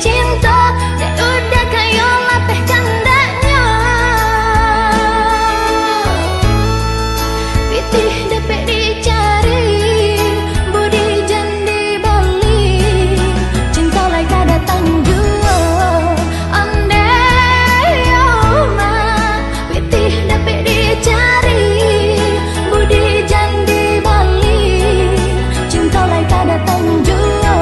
cinta, dek udah kayo lapeh candanya. Pitih dapet dicari, budi jandi bali, cinta lai kada tanjua. Andai oma, pitih dapet dicari, budi jandi bali, cinta lai kada tanjua.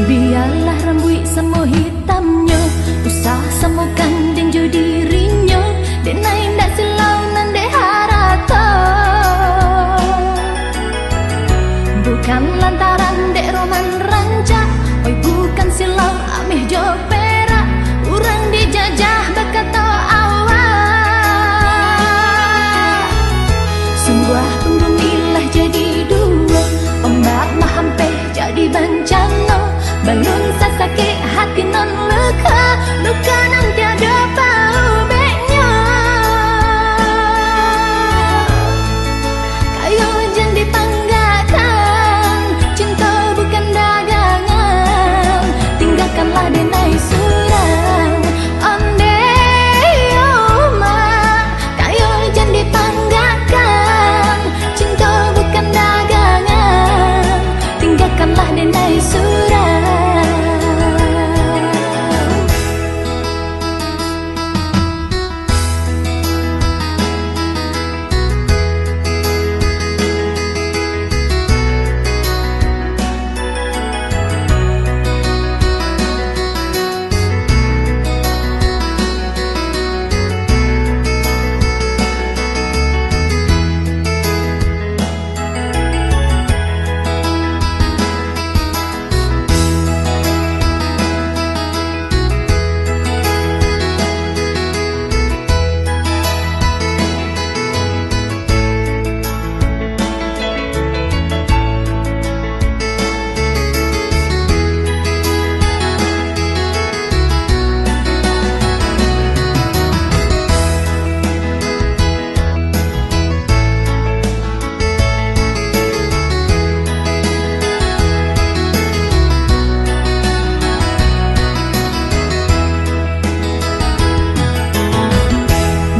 Biarlah rambut semu hitamnya, usah semukan dan jo dirinya, dan naik ndak silau nan de harata. Bukan lantaran dek roman rancak, oi bukan silau ameh jo perak, urang dijajah berkata awak. Sungguh penggumilah jadi dua, ombak mahampeh jadi bencana. Balun sasakit hati non luka, luka nan tiada bau beknya. Kayo jan dipanggakan, cinta bukan dagangan, tinggalkanlah denai surang. Andai oma, kayo jan dipanggakan, cinta bukan dagangan, tinggalkanlah denai surang.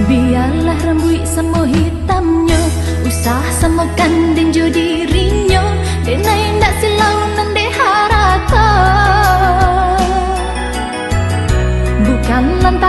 Biarlah rambut semu hitamnya, usah semukan dan jo dirinya, dan naik ndak silau nan de harata. Bukan lantaran